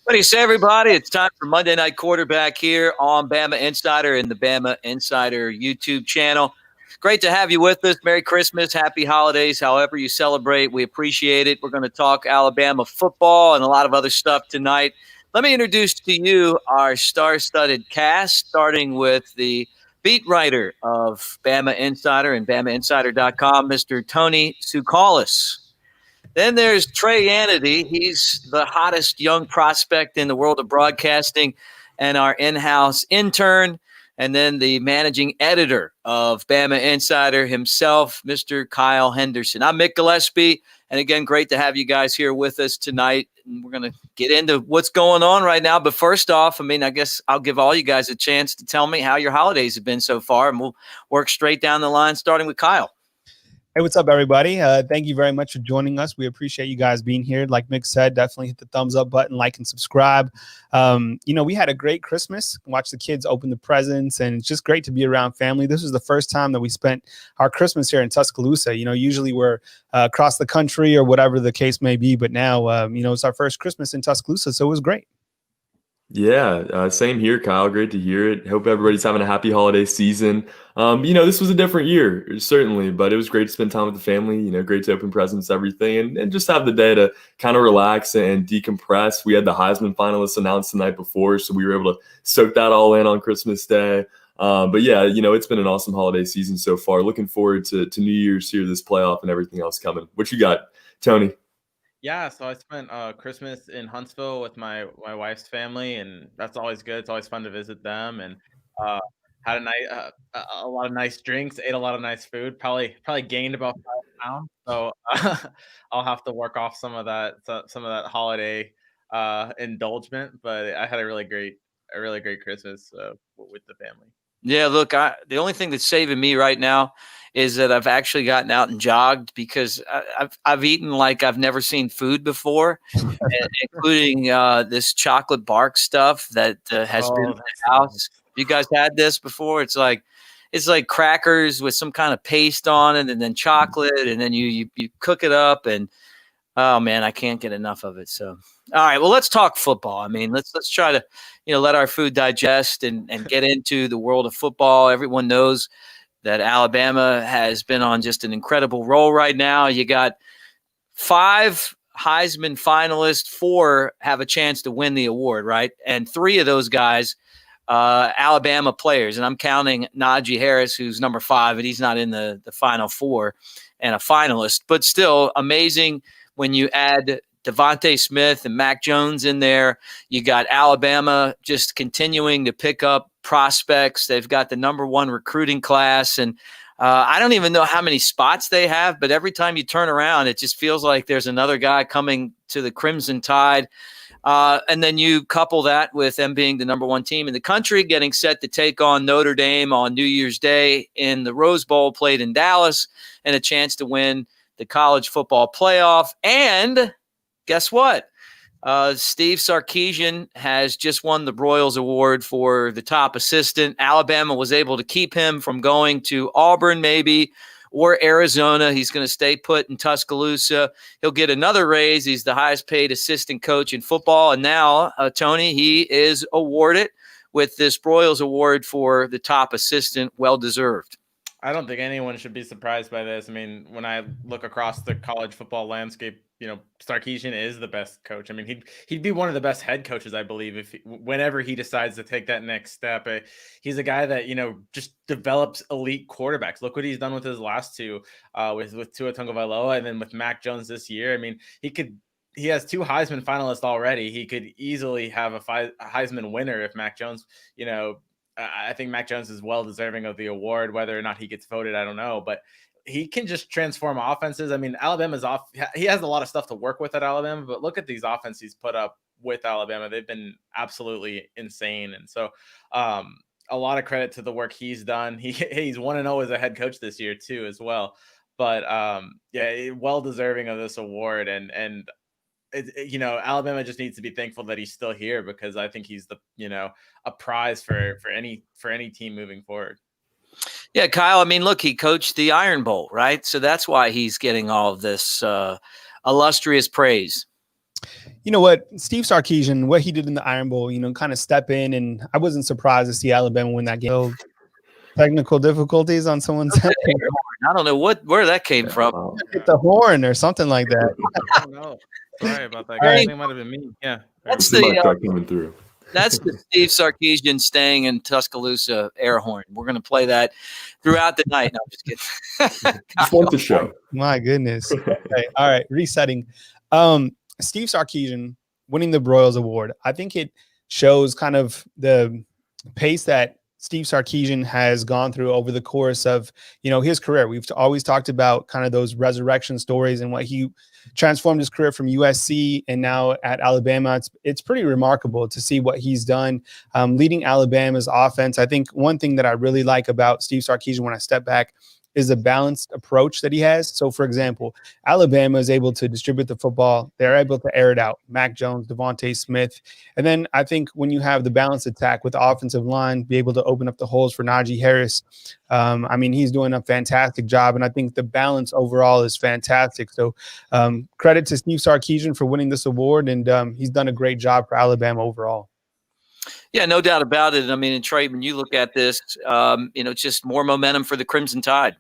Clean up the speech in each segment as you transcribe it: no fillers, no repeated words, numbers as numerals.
What do you say, everybody? It's time for Monday Night Quarterback here on Bama Insider and the Bama Insider YouTube channel. Great to have you with us. Merry Christmas, happy holidays, however you celebrate. We appreciate it. We're going to talk Alabama football and a lot of other stuff tonight. Let me introduce to you our star-studded cast, starting with the beat writer of Bama Insider and BamaInsider.com, Mr. Tony Tsoukalis. Then there's Trey Annity. He's the hottest young prospect in the world of broadcasting and our in-house intern. And then the managing editor of Bama Insider himself, Mr. Kyle Henderson. I'm Mick Gillespie. And again, great to have you guys here with us tonight. And we're going to get into what's going on right now. But first off, I guess I'll give all you guys a chance to tell me how your holidays have been so far. And we'll work straight down the line, starting with Kyle. Hey, what's up, everybody? Thank you very much for joining us. We appreciate you guys being here. Like Mick said, definitely hit the thumbs up button, like and subscribe. We had a great Christmas, watch the kids open the presents, and it's just great to be around family. This was the first time that we spent our Christmas here in Tuscaloosa. Usually we're across the country or whatever the case may be, but now, it's our first Christmas in Tuscaloosa, so it was great. Yeah, same here, Kyle. Great to hear it. Hope everybody's having a happy holiday season. This was a different year, certainly, but it was great to spend time with the family, great to open presents, everything, and just have the day to kind of relax and decompress. We had the Heisman finalists announced the night before, so we were able to soak that all in on Christmas Day. It's been an awesome holiday season so far. Looking forward to New Year's here, this playoff, and everything else coming. What you got, Tony? Yeah, so I spent Christmas in Huntsville with my wife's family, and that's always good. It's always fun to visit them, and had a lot of nice drinks, ate a lot of nice food. Probably gained about 5 pounds, so I'll have to work off some of that holiday indulgence. But I had a really great Christmas with the family. Yeah, look, the only thing that's saving me right now is that I've actually gotten out and jogged because I've eaten like I've never seen food before, including this chocolate bark stuff that has been in the house. You guys had this before? It's like crackers with some kind of paste on it, and then chocolate, and then you cook it up, and oh man, I can't get enough of it. So, all right, well, let's talk football. Let's try to let our food digest and get into the world of football. Everyone knows that Alabama has been on just an incredible roll right now. You got 5 Heisman finalists, 4 have a chance to win the award, right? And 3 of those guys, Alabama players. And I'm counting Najee Harris, who's number 5, and he's not in the final 4 and a finalist. But still amazing when you add Devontae Smith and Mac Jones in there. You got Alabama just continuing to pick up prospects. They've got the number 1 recruiting class, and I don't even know how many spots they have, but every time you turn around, it just feels like there's another guy coming to the Crimson Tide. And then you couple that with them being the number 1 team in the country, getting set to take on Notre Dame on New Year's Day in the Rose Bowl played in Dallas, and a chance to win the college football playoff. And guess what? Steve Sarkisian has just won the Broyles Award for the top assistant. Alabama was able to keep him from going to Auburn maybe or Arizona. He's going to stay put in Tuscaloosa. He'll get another raise. He's the highest paid assistant coach in football. And now, Tony, he is awarded with this Broyles Award for the top assistant. Well-deserved. I don't think anyone should be surprised by this. When I look across the college football landscape, Sarkisian is the best coach. He'd be one of the best head coaches, I believe, whenever he decides to take that next step. He's a guy that just develops elite quarterbacks. Look what he's done with his last 2, with Tua Tagovailoa, and then with Mac Jones this year. He has 2 Heisman finalists already. He could easily have a Heisman winner if Mac Jones, I think Mac Jones is well deserving of the award. Whether or not he gets voted, I don't know, but he can just transform offenses. Alabama's off. He has a lot of stuff to work with at Alabama, but look at these offenses he's put up with Alabama. They've been absolutely insane. And so a lot of credit to the work he's done. He's 1-0 as a head coach this year too, as well. But well deserving of this award. And Alabama just needs to be thankful that he's still here, because I think he's a prize for any team moving forward. Yeah, Kyle, look, he coached the Iron Bowl, right? So that's why he's getting all of this illustrious praise. you know what, Steve Sarkisian, what he did in the Iron Bowl, kind of step in, and I wasn't surprised to see Alabama win that game. So, technical difficulties on someone's I don't know where that came from. Hit the horn or something like that. I don't know. Sorry about that. I think it might have been me. Yeah. That's coming through. That's the Steve Sarkisian staying in Tuscaloosa air horn. We're going to play that throughout the night. No, I'm just kidding. Just want the show. My goodness. Okay. All right. Resetting. Steve Sarkisian winning the Broyles Award. I think it shows kind of the pace that Steve Sarkisian has gone through over the course of, his career. We've always talked about kind of those resurrection stories and what he transformed his career from USC and now at Alabama. It's pretty remarkable to see what he's done leading Alabama's offense. I think one thing that I really like about Steve Sarkisian when I step back is a balanced approach that he has. So, for example, Alabama is able to distribute the football. They're able to air it out. Mac Jones, Devontae Smith. And then I think when you have the balanced attack with the offensive line, be able to open up the holes for Najee Harris. He's doing a fantastic job. And I think the balance overall is fantastic. So credit to Steve Sarkisian for winning this award. And he's done a great job for Alabama overall. Yeah, no doubt about it. I mean, and Trey, when you look at this, it's just more momentum for the Crimson Tide.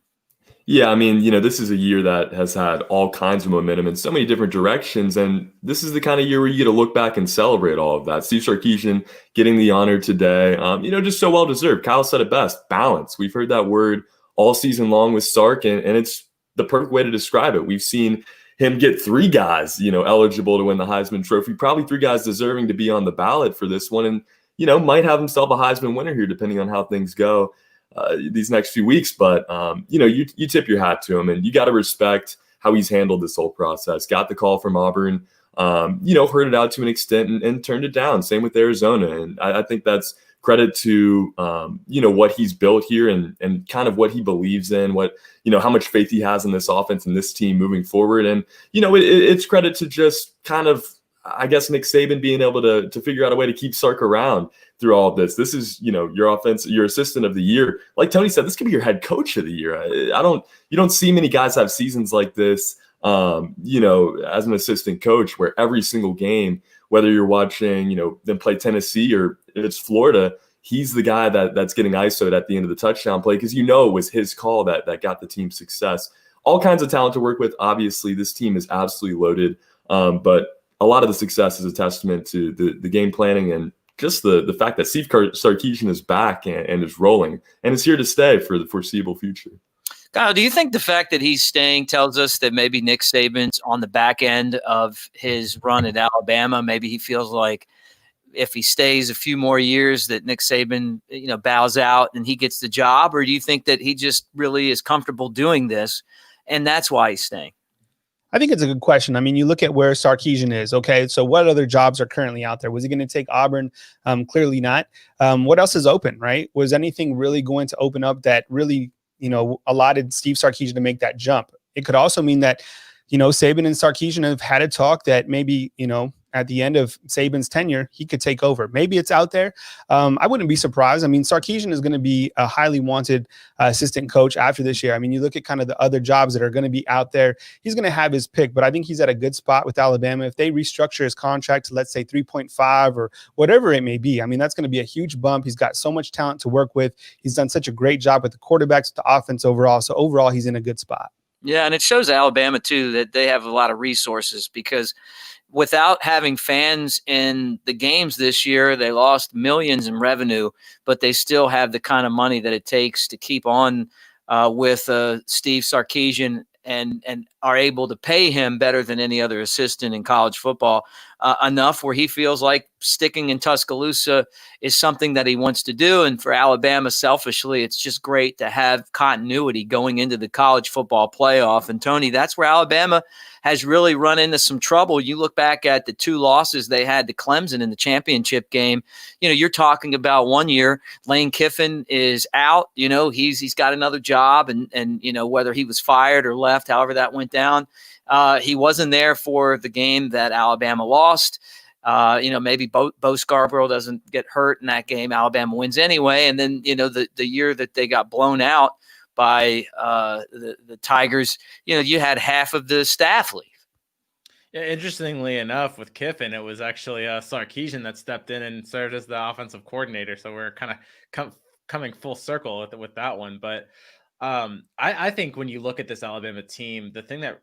Yeah, this is a year that has had all kinds of momentum in so many different directions. And this is the kind of year where you get to look back and celebrate all of that. Steve Sarkisian getting the honor today, just so well-deserved. Kyle said it best, balance. We've heard that word all season long with Sark, and it's the perfect way to describe it. We've seen him get 3 guys, eligible to win the Heisman Trophy, probably 3 guys deserving to be on the ballot for this one. And might have himself a Heisman winner here, depending on how things go these next few weeks. But, you tip your hat to him, and you got to respect how he's handled this whole process. Got the call from Auburn, heard it out to an extent and turned it down. Same with Arizona. And I think that's credit to, what he's built here and kind of what he believes in, how much faith he has in this offense and this team moving forward. And, it's credit to just kind of, I guess, Nick Saban being able to figure out a way to keep Sark around through all of this. This is, your offense, your assistant of the year. Like Tony said, this could be your head coach of the year. You don't see many guys have seasons like this, as an assistant coach, where every single game, whether you're watching, them play Tennessee or if it's Florida, he's the guy that's getting ISO'd at the end of the touchdown play because it was his call that got the team success. All kinds of talent to work with. Obviously, this team is absolutely loaded, but a lot of the success is a testament to the game planning and just the fact that Steve Sarkisian is back and is rolling and is here to stay for the foreseeable future. Kyle, do you think the fact that he's staying tells us that maybe Nick Saban's on the back end of his run at Alabama? Maybe he feels like if he stays a few more years that Nick Saban, bows out and he gets the job? Or do you think that he just really is comfortable doing this and that's why he's staying? I think it's a good question. You look at where Sarkisian is. Okay, so what other jobs are currently out there? Was he going to take Auburn? Clearly not. What else is open, right? Was anything really going to open up that really, allotted Steve Sarkisian to make that jump? It could also mean that, Saban and Sarkisian have had a talk that maybe, at the end of Saban's tenure, he could take over. Maybe it's out there. I wouldn't be surprised. Sarkisian is going to be a highly wanted assistant coach after this year. You look at kind of the other jobs that are going to be out there. He's going to have his pick, but I think he's at a good spot with Alabama. If they restructure his contract to, let's say, 3.5 or whatever it may be, that's going to be a huge bump. He's got so much talent to work with. He's done such a great job with the quarterbacks, with the offense overall. So overall, he's in a good spot. Yeah, and it shows Alabama, too, that they have a lot of resources because without having fans in the games this year, they lost millions in revenue, but they still have the kind of money that it takes to keep on with Steve Sarkisian and are able to pay him better than any other assistant in college football, enough where he feels like sticking in Tuscaloosa is something that he wants to do. And for Alabama, selfishly, it's just great to have continuity going into the college football playoff. And Tony, that's where Alabama has really run into some trouble. You look back at the 2 losses they had to Clemson in the championship game. You're talking about one year, Lane Kiffin is out. He's got another job, and whether he was fired or left, however that went down, he wasn't there for the game that Alabama lost. Maybe Bo Scarborough doesn't get hurt in that game. Alabama wins anyway. And then, the year that they got blown out by the Tigers, you had half of the staff leave. Yeah, interestingly enough, with Kiffin, it was actually Sarkisian that stepped in and served as the offensive coordinator. So we're kind of coming full circle with that one. But I think when you look at this Alabama team,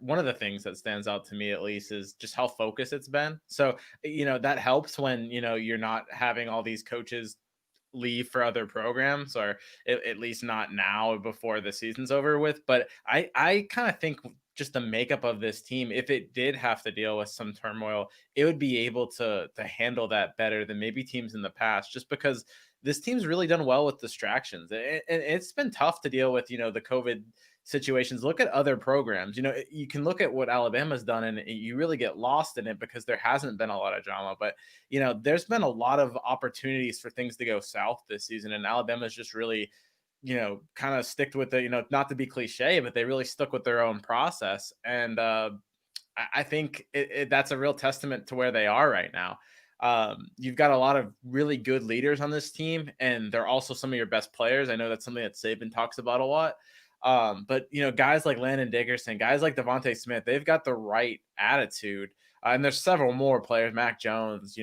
one of the things that stands out to me at least is just how focused it's been. So, that helps when, you're not having all these coaches leave for other programs, or at least not now before the season's over with. But I kind of think just the makeup of this team, if it did have to deal with some turmoil, it would be able to handle that better than maybe teams in the past, just because this team's really done well with distractions. And it's been tough to deal with, the COVID situations. Look at other programs. You can look at what Alabama's done, and you really get lost in it because there hasn't been a lot of drama. But there's been a lot of opportunities for things to go south this season, and Alabama's just really, kind of sticked with the, not to be cliche, but they really stuck with their own process. And I think that's a real testament to where they are right now. You've got a lot of really good leaders on this team, and they're also some of your best players. I know that's something that Saban talks about a lot. But guys like Landon Dickerson, guys like Devontae Smith, they've got the right attitude. And there's several more players, Mac Jones,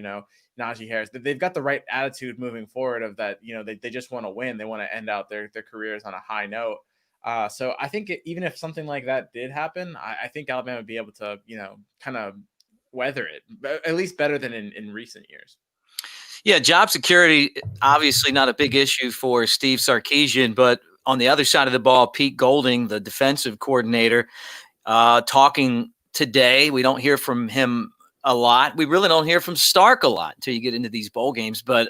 Najee Harris. They've got the right attitude moving forward of that, they just want to win. They want to end out their careers on a high note. So I think even if something like that did happen, I think Alabama would be able to, kind of weather it, at least better than in recent years. Yeah, job security, obviously not a big issue for Steve Sarkisian, but on the other side of the ball, Pete Golding, the defensive coordinator, talking today. We don't hear from him a lot. We really don't hear from Stark a lot until you get into these bowl games. But,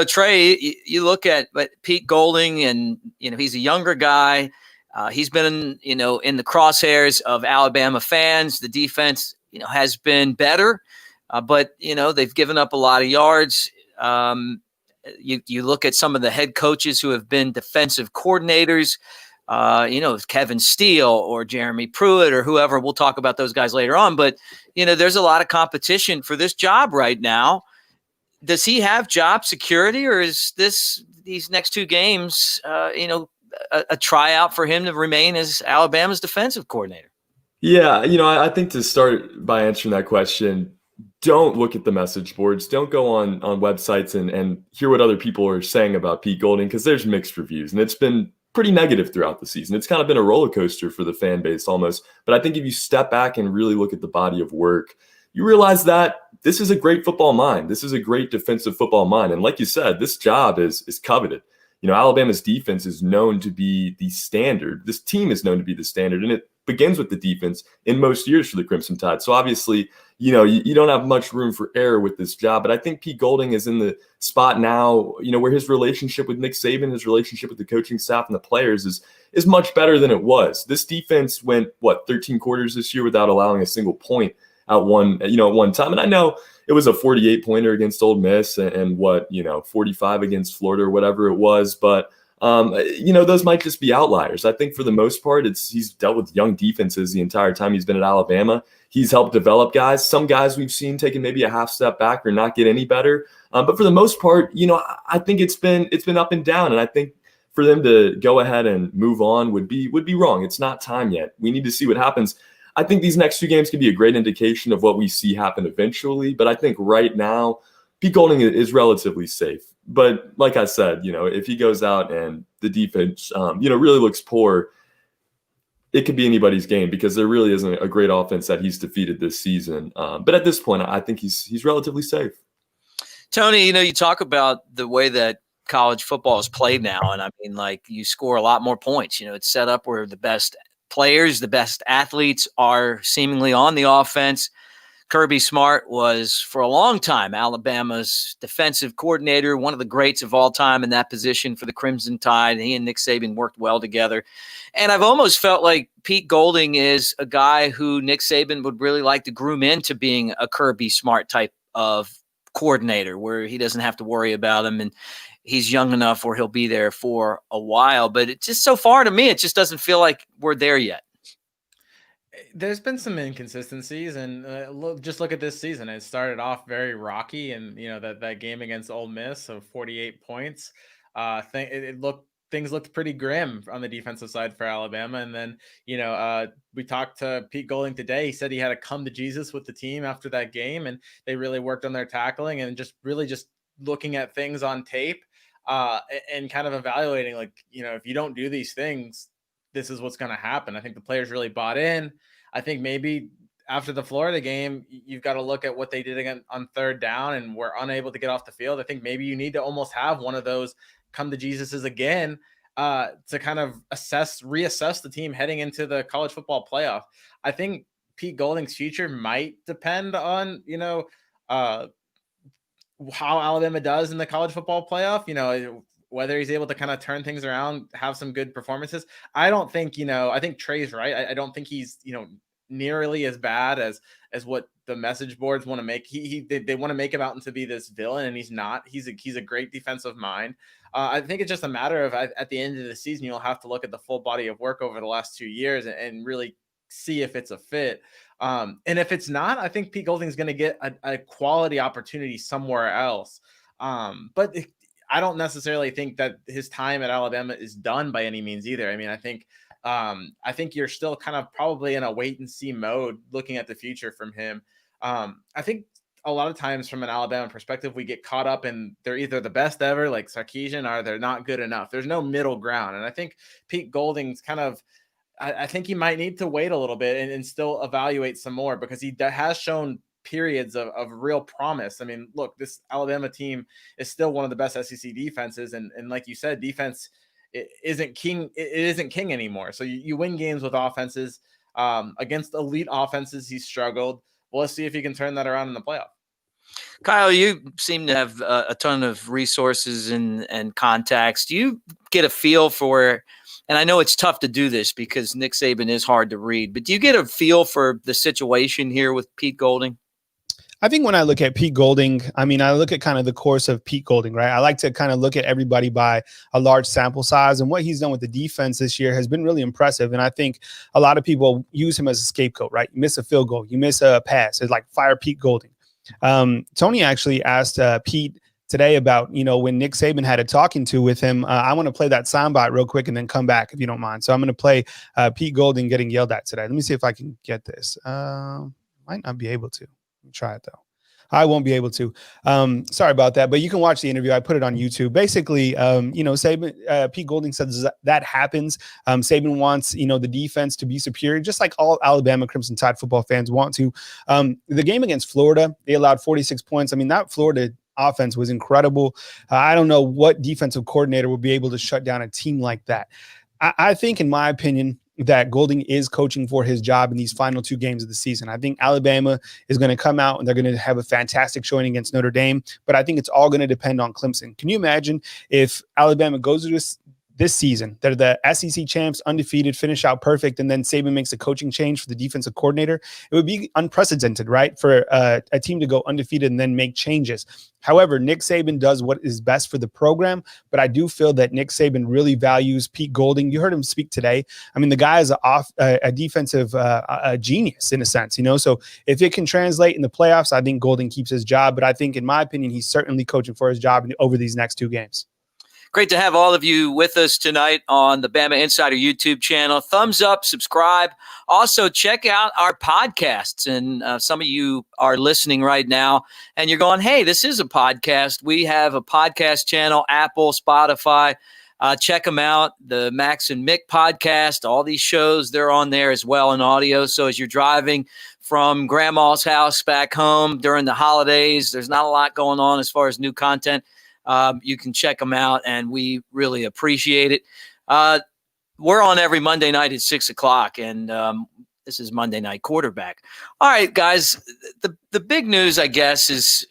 Trey, you look at Pete Golding, and, he's a younger guy. He's been, in the crosshairs of Alabama fans. The defense, has been better, but, they've given up a lot of yards. You look at some of the head coaches who have been defensive coordinators, Kevin Steele or Jeremy Pruitt or whoever. We'll talk about those guys later on. But, there's a lot of competition for this job right now. Does he have job security, or is these next two games, a tryout for him to remain as Alabama's defensive coordinator? Yeah, I think to start by answering that question, don't look at the message boards. Don't go on websites and hear what other people are saying about Pete Golding, because there's mixed reviews, and it's been pretty negative throughout the season. It's kind of been a roller coaster for the fan base almost. But I think if you step back and really look at the body of work, you realize that this is a great football mind. This is a great defensive football mind. And like you said, this job is coveted. Alabama's defense is known to be the standard. This team is known to be the standard, and it begins with the defense in most years for the Crimson Tide. So obviously, you don't have much room for error with this job. But I think Pete Golding is in the spot now, where his relationship with Nick Saban, his relationship with the coaching staff and the players is much better than it was. This defense went 13 quarters this year without allowing a single point at one time. And I know it was a 48-pointer against Ole Miss and 45 against Florida or whatever it was. But those might just be outliers. I think for the most part, he's dealt with young defenses the entire time he's been at Alabama. He's helped develop guys. Some guys we've seen taking maybe a half step back or not get any better. But for the most part, I think it's been up and down. And I think for them to go ahead and move on would be wrong. It's not time yet. We need to see what happens. I think these next two games can be a great indication of what we see happen eventually. But I think right now, Pete Golding is relatively safe. But like I said, if he goes out and the defense, really looks poor, it could be anybody's game, because there really isn't a great offense that he's defeated this season. But at this point, I think he's relatively safe. Tony, you talk about the way that college football is played now. And I mean, you score a lot more points. It's set up where the best players, the best athletes are seemingly on the offense. Kirby Smart was for a long time Alabama's defensive coordinator, one of the greats of all time in that position for the Crimson Tide. He and Nick Saban worked well together. And I've almost felt like Pete Golding is a guy who Nick Saban would really like to groom into being a Kirby Smart type of coordinator, where he doesn't have to worry about him, and he's young enough where he'll be there for a while. But it just, so far to me, it just doesn't feel like we're there yet. There's been some inconsistencies, and just look at this season. It started off very rocky, and that game against Ole Miss of 48 points. It looked things looked pretty grim on the defensive side for Alabama. And then, we talked to Pete Golding today. He said he had to come to Jesus with the team after that game, and they really worked on their tackling and just looking at things on tape and kind of evaluating, like, if you don't do these things, this is what's going to happen. I think the players really bought in. I think maybe after the Florida game, you've got to look at what they did again on third down and were unable to get off the field. I think maybe you need to almost have one of those come to Jesus's again to kind of reassess the team heading into the college football playoff. I think Pete Golding's future might depend on, how Alabama does in the college football playoff, whether he's able to kind of turn things around, have some good performances. I don't think, I think Trey's right. I don't think he's, nearly as bad as what the message boards want to make. They want to make him out into be this villain, and he's not. He's a great defensive mind. I think it's just a matter of at the end of the season, you'll have to look at the full body of work over the last 2 years and really see if it's a fit. And if it's not, I think Pete Golding's going to get a quality opportunity somewhere else. But I don't necessarily think that his time at Alabama is done by any means either. I mean, I think you're still kind of probably in a wait and see mode looking at the future from him. I think a lot of times from an Alabama perspective, we get caught up in they're either the best ever, like Sarkisian, or they're not good enough. There's no middle ground. And I think Pete Golding's kind of, I think he might need to wait a little bit and still evaluate some more, because he has shown periods of real promise. I mean, look, this Alabama team is still one of the best SEC defenses. And like you said, defense isn't king. It isn't king anymore. So you win games with offenses. Against elite offenses, he's struggled. Well, let's see if he can turn that around in the playoff. Kyle, you seem to have a ton of resources and contacts. Do you get a feel for, and I know it's tough to do this because Nick Saban is hard to read, but do you get a feel for the situation here with Pete Golding? I think when I look at Pete Golding, I mean, I look at kind of the course of Pete Golding, right? I like to kind of look at everybody by a large sample size, and what he's done with the defense this year has been really impressive. And I think a lot of people use him as a scapegoat, right? You miss a field goal, you miss a pass, it's like fire Pete Golding. Tony actually asked Pete today about, when Nick Saban had a talking to with him. I want to play that soundbite real quick and then come back if you don't mind. So I'm going to play Pete Golding getting yelled at today. Let me see if I can get this. Might not be able to. Try it though. I won't be able to. Sorry about that, but you can watch the interview. I put it on YouTube. Basically, Saban, Pete Golding says that happens. Saban wants, the defense to be superior, just like all Alabama Crimson Tide football fans want to. The game against Florida, they allowed 46 points. I mean, that Florida offense was incredible. I don't know what defensive coordinator will be able to shut down a team like that. I think, in my opinion, that Golding is coaching for his job in these final 2 games of the season. I think Alabama is going to come out and they're going to have a fantastic showing against Notre Dame, but I think it's all going to depend on Clemson. Can you imagine if Alabama goes to this season, they're the SEC champs, undefeated, finish out perfect, and then Saban makes a coaching change for the defensive coordinator? It would be unprecedented, right, for a team to go undefeated and then make changes. However, Nick Saban does what is best for the program, but I do feel that Nick Saban really values Pete Golding. You heard him speak today. I mean, the guy is a defensive genius in a sense, so if it can translate in the playoffs, I think Golding keeps his job, but I think, in my opinion, he's certainly coaching for his job over these next 2 games. Great to have all of you with us tonight on the Bama Insider YouTube channel. Thumbs up, subscribe. Also, check out our podcasts. And some of you are listening right now, and you're going, hey, this is a podcast. We have a podcast channel, Apple, Spotify. Check them out, the Max and Mick podcast. All these shows, they're on there as well in audio. So as you're driving from grandma's house back home during the holidays, there's not a lot going on as far as new content. You can check them out, and we really appreciate it. We're on every Monday night at 6 o'clock, and this is Monday Night Quarterback. All right, guys, the big news, I guess, is,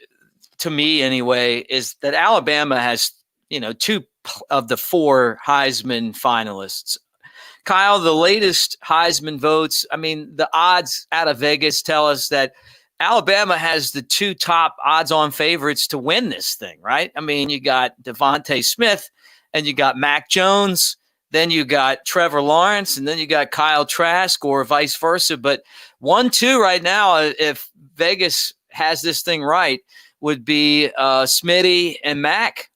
to me anyway, is that Alabama has, 2 of the 4 Heisman finalists. Kyle, the latest Heisman votes, I mean, the odds out of Vegas tell us that Alabama has the 2 top odds-on favorites to win this thing, right? I mean, you got Devontae Smith, and you got Mac Jones, then you got Trevor Lawrence, and then you got Kyle Trask, or vice versa. But 1-2 right now, if Vegas has this thing right, would be Smitty and Mac.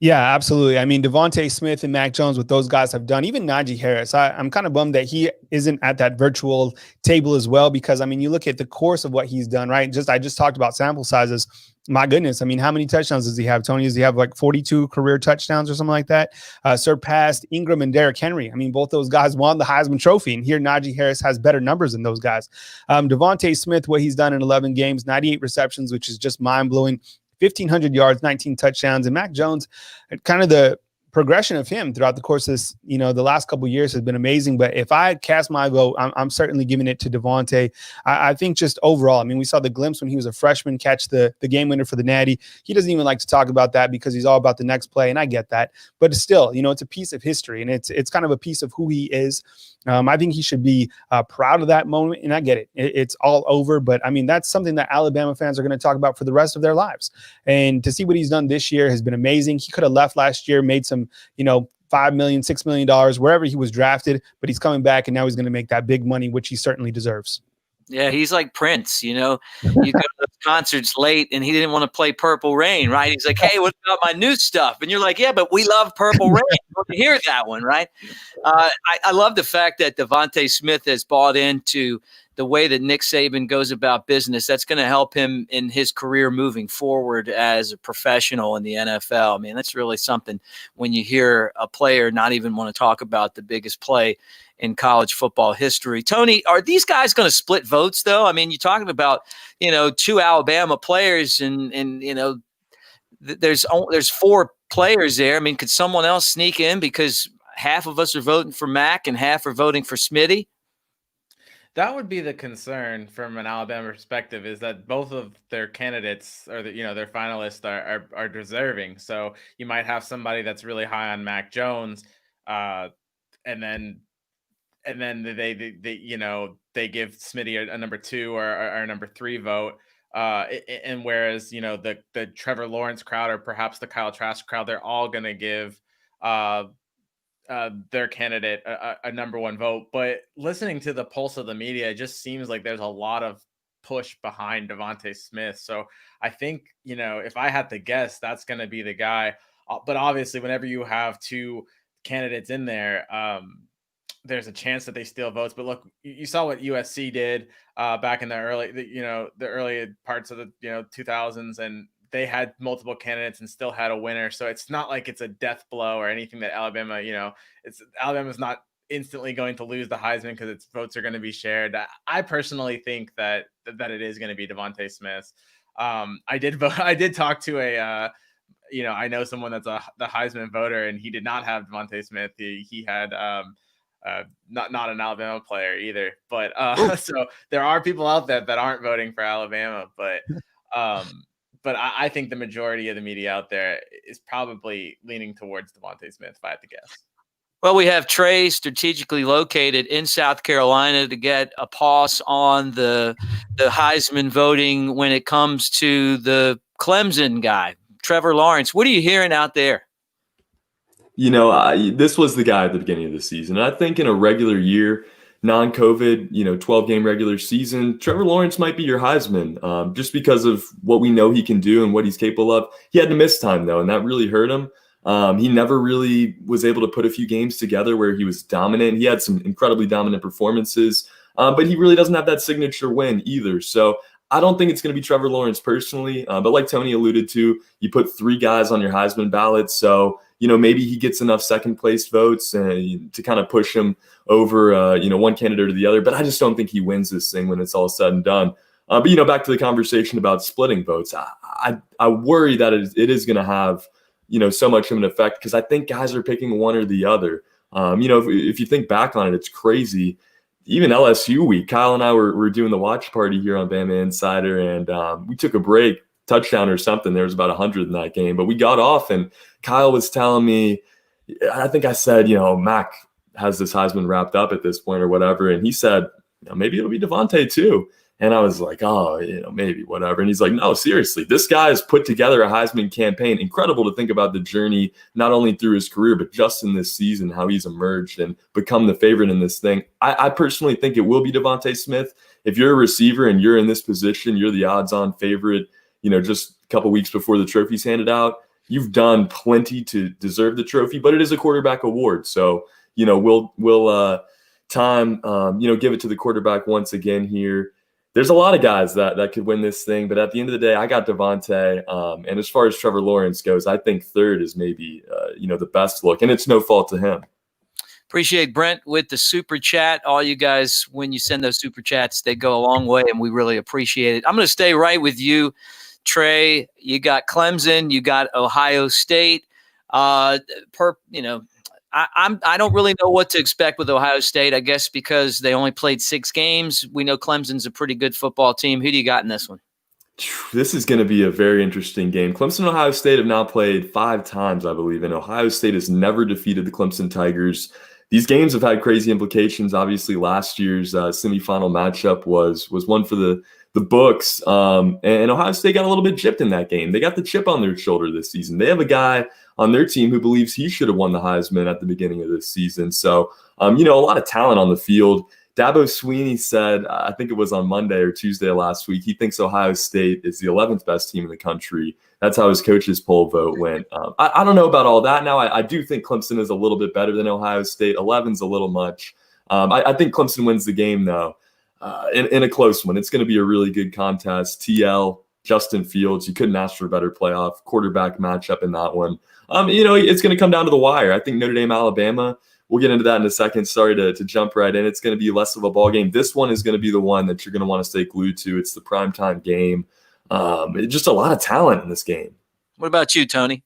Yeah, absolutely. I mean, Devontae Smith and Mac Jones, what those guys have done, even Najee Harris, I'm kind of bummed that he isn't at that virtual table as well, because, I mean, you look at the course of what he's done, right? I just talked about sample sizes. My goodness. I mean, how many touchdowns does he have, Tony? Does he have like 42 career touchdowns or something like that? Surpassed Ingram and Derrick Henry. I mean, both those guys won the Heisman Trophy, and here Najee Harris has better numbers than those guys. Devontae Smith, what he's done in 11 games, 98 receptions, which is just mind-blowing. 1,500 yards, 19 touchdowns. And Mac Jones, kind of the progression of him throughout the course of this, the last couple of years has been amazing. But if I cast my vote, I'm certainly giving it to Devontae. I think just overall, I mean, we saw the glimpse when he was a freshman catch the game winner for the Natty. He doesn't even like to talk about that because he's all about the next play, and I get that. But it's still, it's a piece of history, and it's kind of a piece of who he is. I think he should be proud of that moment, and I get it. It's all over, but I mean, that's something that Alabama fans are going to talk about for the rest of their lives. And to see what he's done this year has been amazing. He could have left last year, made some, $5 million, $6 million, wherever he was drafted, but he's coming back, and now he's going to make that big money, which he certainly deserves. Yeah, he's like Prince, you go to those concerts late and he didn't want to play Purple Rain, right? He's like, hey, what about my new stuff? And you're like, yeah, but we love Purple Rain. You want to hear that one, right? I love the fact that Devontae Smith has bought into the way that Nick Saban goes about business. That's going to help him in his career moving forward as a professional in the NFL. I mean, that's really something when you hear a player not even want to talk about the biggest play in college football history. Tony, are these guys going to split votes, though? I mean, you're talking about, two Alabama players and there's 4 players there. I mean, could someone else sneak in because half of us are voting for Mac and half are voting for Smitty? That would be the concern from an Alabama perspective, is that both of their candidates or their finalists are deserving. So you might have somebody that's really high on Mac Jones, and then they give Smitty a number 2 or a number 3 vote. And whereas, the Trevor Lawrence crowd or perhaps the Kyle Trask crowd, they're all going to give their candidate a number 1 vote. But listening to the pulse of the media, it just seems like there's a lot of push behind Devontae Smith. So I think, if I had to guess, that's going to be the guy. But obviously, whenever you have 2 candidates in there, there's a chance that they steal votes. But look, you saw what USC did back in the early parts of the 2000s, and they had multiple candidates and still had a winner. So it's not like it's a death blow or anything that Alabama, Alabama's not instantly going to lose the Heisman because its votes are going to be shared. I personally think that it is going to be Devontae Smith. I did talk to I know someone that's the Heisman voter, and he did not have Devontae Smith. He had not an Alabama player either, but so there are people out there that aren't voting for Alabama, but I think the majority of the media out there is probably leaning towards Devontae Smith, if I had to guess. Well, we have Trey strategically located in South Carolina to get a pause on the Heisman voting when it comes to the Clemson guy, Trevor Lawrence. What are you hearing out there? This was the guy at the beginning of the season. And I think in a regular year, non-COVID, 12-game regular season, Trevor Lawrence might be your Heisman, just because of what we know he can do and what he's capable of. He had to miss time, though, and that really hurt him. He never really was able to put a few games together where he was dominant. He had some incredibly dominant performances, but he really doesn't have that signature win either. So I don't think it's going to be Trevor Lawrence personally. But like Tony alluded to, you put 3 guys on your Heisman ballot. So, maybe he gets enough second place votes to kind of push him over, one candidate or the other. But I just don't think he wins this thing when it's all said and done. But, back to the conversation about splitting votes, I worry that it is going to have, so much of an effect, because I think guys are picking one or the other. If you think back on it, it's crazy. Even LSU week, Kyle and I were doing the watch party here on Bama Insider, and we took a break, touchdown or something. There was about 100 in that game, but we got off, and Kyle was telling me, I think I said, Mac has this Heisman wrapped up at this point or whatever, and he said, maybe it'll be Devontae too. And I was like, oh, maybe whatever. And he's like, no, seriously, this guy has put together a Heisman campaign. Incredible to think about the journey, not only through his career, but just in this season, how he's emerged and become the favorite in this thing. I personally think it will be Devontae Smith. If you're a receiver and you're in this position, you're the odds-on favorite, just a couple weeks before the trophy's handed out. you've done plenty to deserve the trophy, but it is a quarterback award. So, we'll time, give it to the quarterback once again here. There's a lot of guys that could win this thing, but at the end of the day, I got Devontae. And as far as Trevor Lawrence goes, I think third is maybe, the best look, and it's no fault to him. Appreciate Brent with the super chat. All you guys, when you send those super chats, they go a long way, and we really appreciate it. I'm going to stay right with you, Trey. You got Clemson, you got Ohio State. I don't really know what to expect with Ohio State, I guess, because they only played 6 games. We know Clemson's a pretty good football team. Who do you got in this one? This is going to be a very interesting game. Clemson and Ohio State have now played 5 times, I believe, and Ohio State has never defeated the Clemson Tigers. These games have had crazy implications. Obviously, last year's semifinal matchup was one for the books, and Ohio State got a little bit gypped in that game. They got the chip on their shoulder this season. They have a guy on their team who believes he should have won the Heisman at the beginning of this season. So, a lot of talent on the field. Dabo Swinney said, I think it was on Monday or Tuesday last week, he thinks Ohio State is the 11th best team in the country. That's how his coach's poll vote went. I don't know about all that. Now, I do think Clemson is a little bit better than Ohio State. 11's a little much. I think Clemson wins the game, though, in a close one. It's going to be a really good contest. TL, Justin Fields, you couldn't ask for a better playoff quarterback matchup in that one. It's going to come down to the wire. I think Notre Dame, Alabama, we'll get into that in a second. Sorry to jump right in. It's going to be less of a ball game. This one is going to be the one that you're going to want to stay glued to. It's the primetime game. Just a lot of talent in this game. What about you, Tony?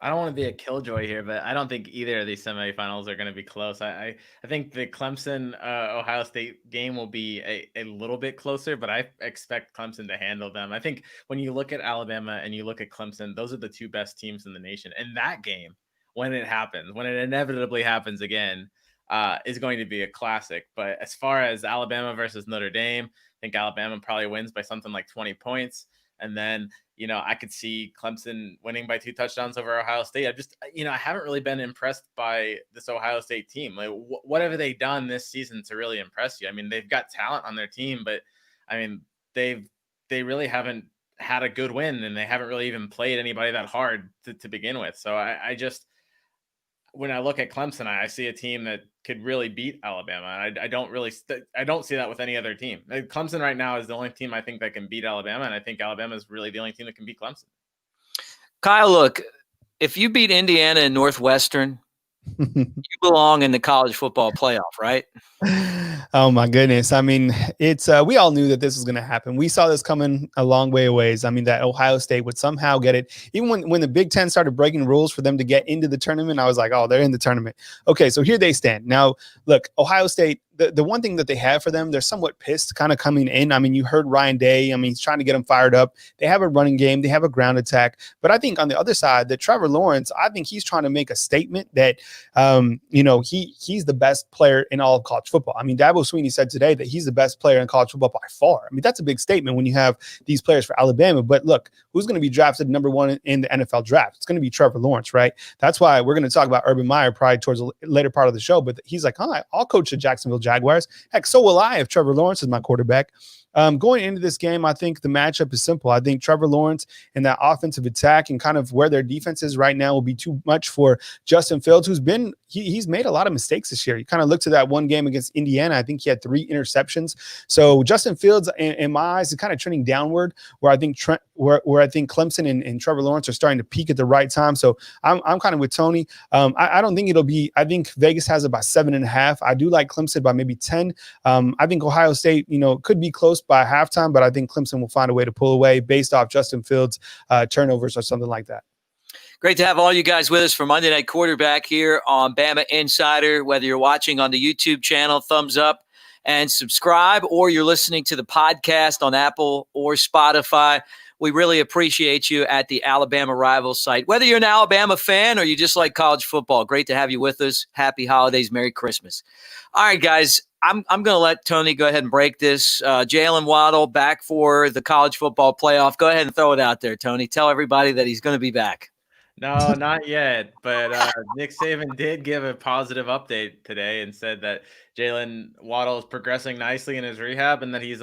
I don't want to be a killjoy here, but I don't think either of these semifinals are going to be close. I think the Clemson Ohio State game will be a little bit closer, but I expect Clemson to handle them. I think when you look at Alabama and you look at Clemson, those are the 2 best teams in the nation. And that game, when it happens, when it inevitably happens again, is going to be a classic. But as far as Alabama versus Notre Dame, I think Alabama probably wins by something like 20 points. And then, I could see Clemson winning by 2 touchdowns over Ohio State. I haven't really been impressed by this Ohio State team. Like, what have they done this season to really impress you? I mean, they've got talent on their team, but I mean, they really haven't had a good win, and they haven't really even played anybody that hard to begin with. So when I look at Clemson, I see a team that could really beat Alabama. I don't see that with any other team. Clemson right now is the only team I think that can beat Alabama, and I think Alabama is really the only team that can beat Clemson. Kyle, look, if you beat Indiana and Northwestern, you belong in the college football playoff, right? Oh my goodness. I mean, it's we all knew that this was going to happen. We saw this coming a long way ways. I mean, that Ohio State would somehow get it. Even when the Big Ten started breaking rules for them to get into the tournament, I was like, oh, they're in the tournament. Okay, so here they stand. Now, look, Ohio State, the one thing that they have for them, they're somewhat pissed kind of coming in. I mean, you heard Ryan Day. I mean, he's trying to get them fired up. They have a running game. They have a ground attack. But I think on the other side, that Trevor Lawrence, I think he's trying to make a statement that, he's the best player in all of college football. I mean, Dabo Swinney said today that he's the best player in college football by far. I mean, that's a big statement when you have these players for Alabama. But look, who's going to be drafted number 1 in the NFL draft? It's going to be Trevor Lawrence, right? That's why we're going to talk about Urban Meyer probably towards the later part of the show. But he's like, I'll coach the Jacksonville Jaguars. Heck, so will I if Trevor Lawrence is my quarterback. Going into this game, I think the matchup is simple. I think Trevor Lawrence and that offensive attack and kind of where their defense is right now will be too much for Justin Fields, who's been he's made a lot of mistakes this year. You kind of look to that one game against Indiana. I think he had 3 interceptions. So Justin Fields, in my eyes, is kind of trending downward. Where I think where I think Clemson and Trevor Lawrence are starting to peak at the right time. So I'm kind of with Tony. I don't think it'll be. I think Vegas has about 7.5. I do like Clemson by maybe 10. I think Ohio State, could be close by halftime, but I think Clemson will find a way to pull away based off Justin Fields' turnovers or something like that. Great to have all you guys with us for Monday Night Quarterback here on Bama Insider. Whether you're watching on the YouTube channel, thumbs up and subscribe, or you're listening to the podcast on Apple or Spotify. We really appreciate you at the Alabama Rivals site. Whether you're an Alabama fan or you just like college football, great to have you with us. Happy holidays. Merry Christmas. All right, guys. I'm going to let Tony go ahead and break this. Jalen Waddle back for the college football playoff. Go ahead and throw it out there, Tony. Tell everybody that he's going to be back. No, not yet. But Nick Saban did give a positive update today and said that Jalen Waddle is progressing nicely in his rehab and that he's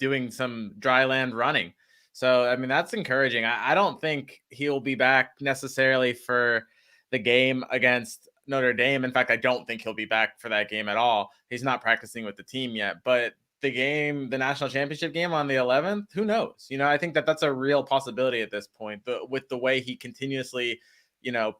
doing some dry land running. So, I mean, that's encouraging. I don't think he'll be back necessarily for the game against Notre Dame. In fact, I don't think he'll be back for that game at all. He's not practicing with the team yet. But the national championship game on the 11th, who knows? I think that's a real possibility at this point. With the way he continuously,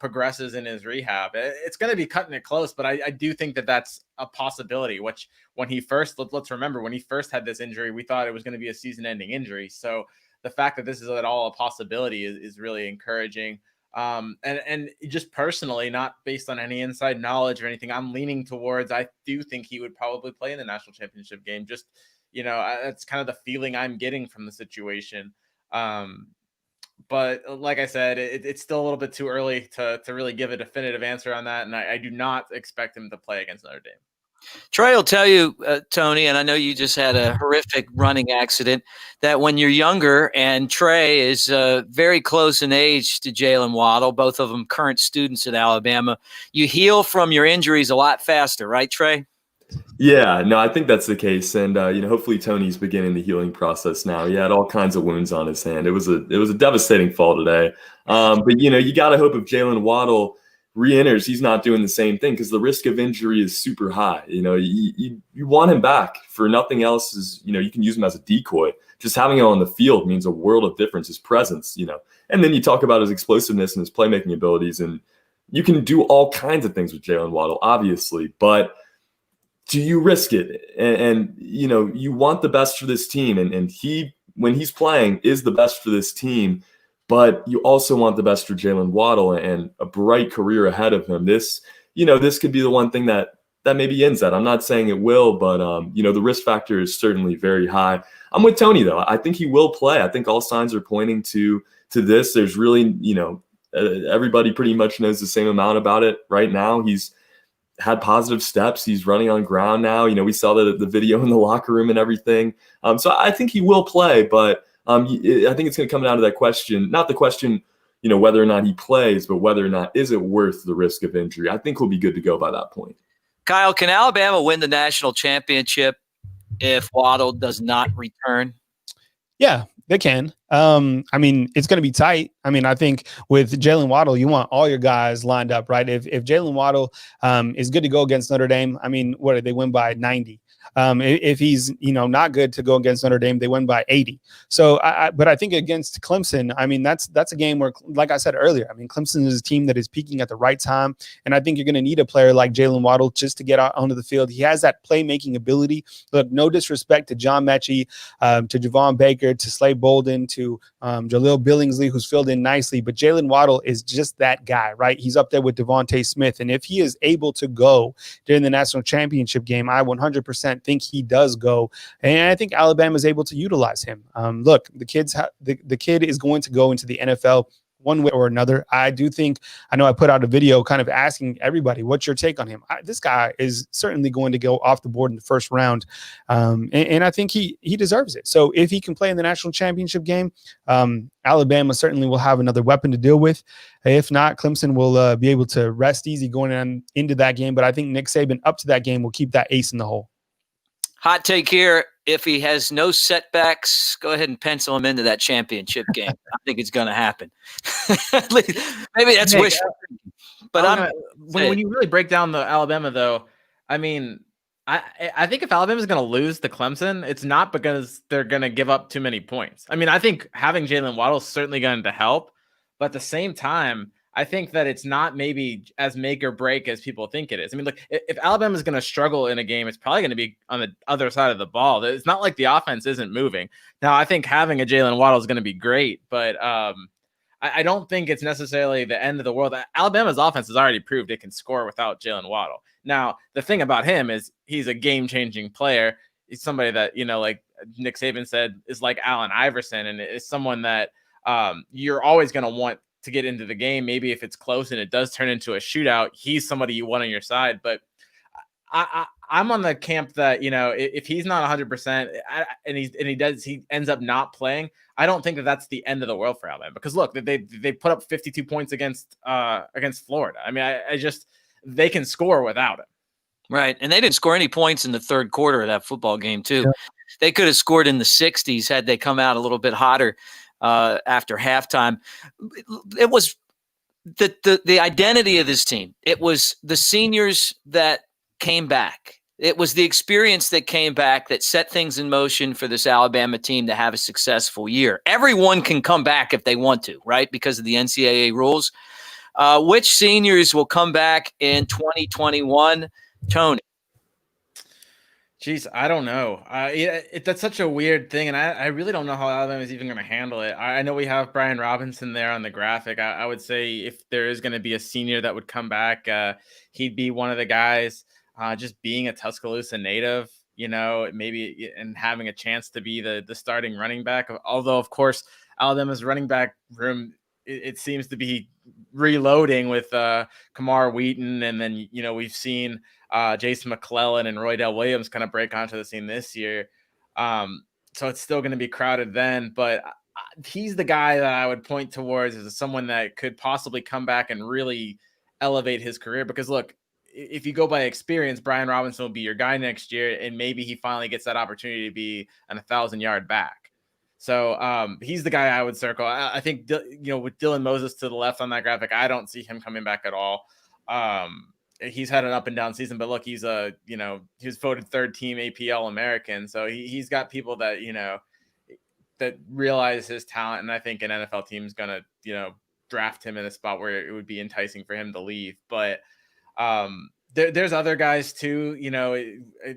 progresses in his rehab, it's going to be cutting it close. But I do think that's a possibility. Which when he first, let's remember, when he first had this injury, we thought it was going to be a season-ending injury. So the fact that this is at all a possibility is really encouraging. And just personally, not based on any inside knowledge or anything, I'm leaning towards, I do think he would probably play in the national championship game. Just, that's kind of the feeling I'm getting from the situation. But like I said, it's still a little bit too early to really give a definitive answer on that. And I do not expect him to play against Notre Dame. Trey will tell you, Tony, and I know you just had a horrific running accident, that when you're younger, and Trey is very close in age to Jalen Waddle, both of them current students at Alabama, you heal from your injuries a lot faster, right, Trey? Yeah, no, I think that's the case. And, hopefully Tony's beginning the healing process now. He had all kinds of wounds on his hand. It was a devastating fall today. But, you got to hope if Jalen Waddle re-enters, he's not doing the same thing, because the risk of injury is super high. You want him back for nothing else. Is you can use him as a decoy. Just having him on the field means a world of difference. His presence, and then you talk about his explosiveness and his playmaking abilities, and you can do all kinds of things with Jalen Waddle, obviously. But do you risk it? And you want the best for this team, and he, when he's playing, is the best for this team. But you also want the best for Jalen Waddle and a bright career ahead of him. This could be the one thing that maybe ends that. I'm not saying it will, but the risk factor is certainly very high. I'm with Tony though. I think he will play. I think all signs are pointing to this. There's really, everybody pretty much knows the same amount about it right now. He's had positive steps. He's running on ground now. We saw the video in the locker room and everything. So I think he will play, but I think it's going to come down to that question, not the question, whether or not he plays, but whether or not is it worth the risk of injury. I think we'll be good to go by that point. Kyle, can Alabama win the national championship if Waddle does not return? Yeah, they can. It's going to be tight. I think with Jalen Waddle, you want all your guys lined up, right? If Jalen Waddle is good to go against Notre Dame, what did they win by 90? If he's, not good to go against Notre Dame, they win by 80. So, but I think against Clemson, that's a game where, like I said earlier, Clemson is a team that is peaking at the right time. And I think you're going to need a player like Jalen Waddle just to get out onto the field. He has that playmaking ability. Look, no disrespect to John Mechie, to Javon Baker, to Slade Bolden, to Jaleel Billingsley, who's filled in nicely. But Jalen Waddle is just that guy, right? He's up there with Devontae Smith. And if he is able to go during the national championship game, I 100% think he does go, and I think Alabama is able to utilize him. Look, the kid is going to go into the NFL one way or another. I know I put out a video kind of asking everybody, what's your take on him? This guy is certainly going to go off the board in the first round, and I think he deserves it. So if he can play in the national championship game, Alabama certainly will have another weapon to deal with. If not, Clemson will be able to rest easy going into that game. But I think Nick Saban up to that game will keep that ace in the hole. Hot take here. If he has no setbacks, go ahead and pencil him into that championship game. I think it's going to happen. Maybe that's wishful. But when you really break down the Alabama, though, I think if Alabama is going to lose to Clemson, it's not because they're going to give up too many points. I think having Jalen Waddle is certainly going to help, but at the same time, I think that it's not maybe as make or break as people think it is. Look, if Alabama is going to struggle in a game, it's probably going to be on the other side of the ball. It's not like the offense isn't moving. Now, I think having a Jalen Waddle is going to be great, but I don't think it's necessarily the end of the world. Alabama's offense has already proved it can score without Jalen Waddle. Now, the thing about him is he's a game-changing player. He's somebody that, like Nick Saban said, is like Allen Iverson, and is someone that you're always going to want to get into the game. Maybe if it's close and it does turn into a shootout, he's somebody you want on your side. But I'm on the camp that, if he's not 100% and he ends up not playing, I don't think that's the end of the world for Alabama, because look, they put up 52 points against Florida. They can score without him. Right. And they didn't score any points in the third quarter of that football game too. Yeah. They could have scored in the 60s had they come out a little bit hotter. after halftime. It was the identity of this team. It was the seniors that came back. It was the experience that came back that set things in motion for this Alabama team to have a successful year. Everyone can come back if they want to, right? Because of the NCAA rules. Which seniors will come back in 2021? Tony. Jeez, I don't know. That's such a weird thing, and I really don't know how Alabama is even going to handle it. I know we have Brian Robinson there on the graphic. I would say if there is going to be a senior that would come back, he'd be one of the guys. Just being a Tuscaloosa native, maybe and having a chance to be the starting running back. Although, of course, Alabama's running back room it seems to be reloading with Kamar Wheaton, and then we've seen Jason McClellan and Roydell Williams kind of break onto the scene this year. So it's still going to be crowded then, but he's the guy that I would point towards as someone that could possibly come back and really elevate his career. Because look, if you go by experience, Brian Robinson will be your guy next year, and maybe he finally gets that opportunity to be an 1,000-yard back. So he's the guy I would circle. I think, with Dylan Moses to the left on that graphic, I don't see him coming back at all. He's had an up and down season, but look, he's he was voted third team APL American. So he's got people that, that realize his talent. And I think an NFL team is going to, draft him in a spot where it would be enticing for him to leave. But there's other guys too,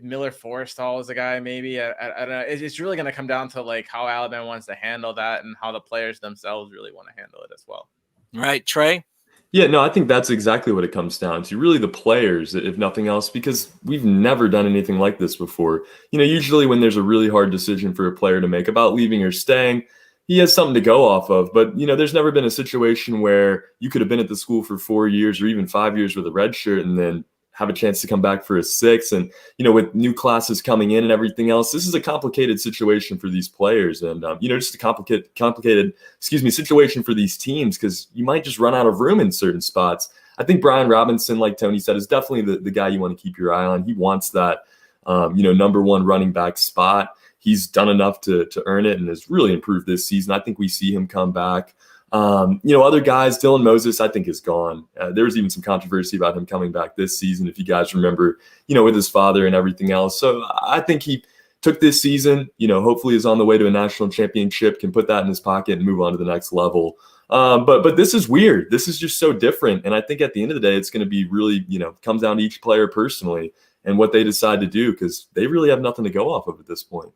Miller Forrestall is a guy, maybe. I don't know. It's really going to come down to like how Alabama wants to handle that and how the players themselves really want to handle it as well. Right. Trey? Yeah, no, I think that's exactly what it comes down to. Really the players, if nothing else, because we've never done anything like this before. Usually when there's a really hard decision for a player to make about leaving or staying, he has something to go off of. But, there's never been a situation where you could have been at the school for 4 years or even 5 years with a red shirt and then have a chance to come back for a 6th. And, with new classes coming in and everything else, this is a complicated situation for these players. And, just a complicated situation for these teams, because you might just run out of room in certain spots. I think Brian Robinson, like Tony said, is definitely the guy you want to keep your eye on. He wants that, number one running back spot. He's done enough to earn it and has really improved this season. I think we see him come back. Other guys, Dylan Moses, I think is gone. There was even some controversy about him coming back this season, if you guys remember, with his father and everything else. So I think he took this season, hopefully is on the way to a national championship, can put that in his pocket and move on to the next level. But this is weird. This is just so different. And I think at the end of the day, it's going to be really, comes down to each player personally and what they decide to do, because they really have nothing to go off of at this point.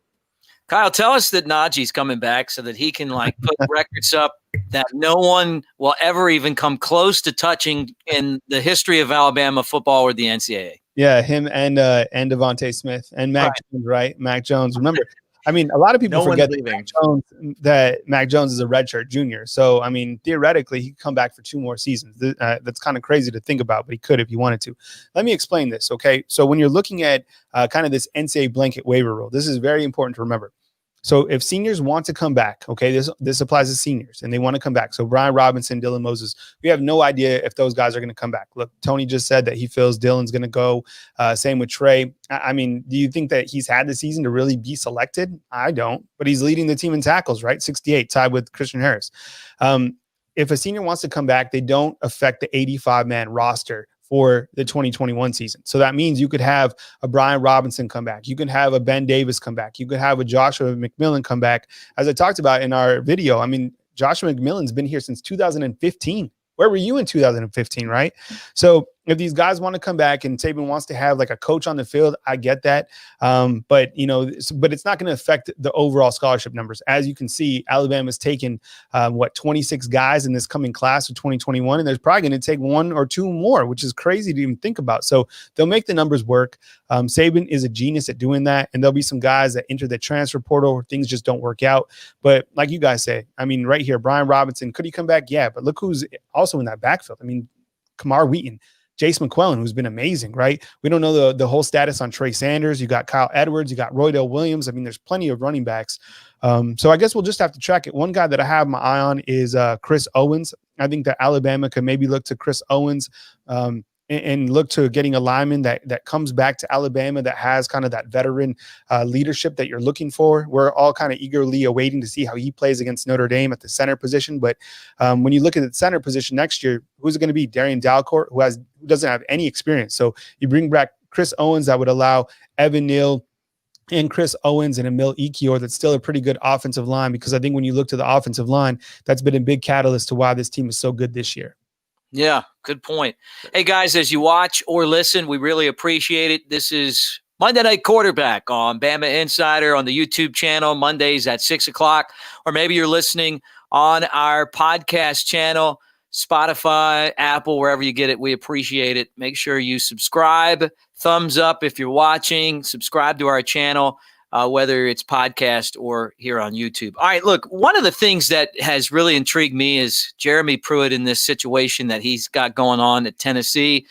Kyle, tell us that Najee's coming back so that he can put records up that no one will ever even come close to touching in the history of Alabama football or the NCAA. Yeah, him and Devontae Smith and Mac Jones, right? Mac Jones. Remember, a lot of people forget that Mac Jones is a redshirt junior. So, theoretically, he could come back for 2 more seasons. That's kind of crazy to think about, but he could if he wanted to. Let me explain this, okay? So when you're looking at kind of this NCAA blanket waiver rule, this is very important to remember. So if seniors want to come back, okay, this applies to seniors, and they want to come back. So Brian Robinson, Dylan Moses, we have no idea if those guys are going to come back. Look, Tony just said that he feels Dylan's going to go. Same with Trey. Do you think that he's had the season to really be selected? I don't, but he's leading the team in tackles, right? 68, tied with Christian Harris. If a senior wants to come back, they don't affect the 85-man roster for the 2021 season. So that means you could have a Brian Robinson come back. You can have a Ben Davis come back. You could have a Joshua McMillan come back. As I talked about in our video, Joshua McMillan's been here since 2015. Where were you in 2015, right? So if these guys want to come back and Saban wants to have like a coach on the field, I get that. But it's not going to affect the overall scholarship numbers. As you can see, Alabama's taken 26 guys in this coming class of 2021, and there's probably going to take 1 or 2 more, which is crazy to even think about. So they'll make the numbers work. Saban is a genius at doing that, and there'll be some guys that enter the transfer portal where things just don't work out. But like you guys say, right here, Brian Robinson, could he come back? Yeah, but look who's also in that backfield. Kamar Wheaton, Jace McClellan, who's been amazing, right? We don't know the whole status on Trey Sanders. You got Kyle Edwards. You got Roydell Williams. There's plenty of running backs. So I guess we'll just have to track it. One guy that I have my eye on is Chris Owens. I think that Alabama could maybe look to Chris Owens. and look to getting a lineman that comes back to Alabama that has kind of that veteran leadership that you're looking for. We're all kind of eagerly awaiting to see how he plays against Notre Dame at the center position. But when you look at the center position next year, who's it going to be? Darian Dalcourt, who doesn't have any experience. So you bring back Chris Owens, that would allow Evan Neal and Chris Owens and Emil Ekiyor. That's still a pretty good offensive line, because I think when you look to the offensive line, that's been a big catalyst to why this team is so good this year. Yeah, good point. Hey, guys, as you watch or listen, we really appreciate it. This is Monday Night Quarterback on Bama Insider on the YouTube channel, Mondays at 6 o'clock. Or maybe you're listening on our podcast channel, Spotify, Apple, wherever you get it. We appreciate it. Make sure you subscribe, thumbs up if you're watching, subscribe to our channel. Whether it's podcast or here on YouTube. All right, look, one of the things that has really intrigued me is Jeremy Pruitt in this situation that he's got going on at Tennessee.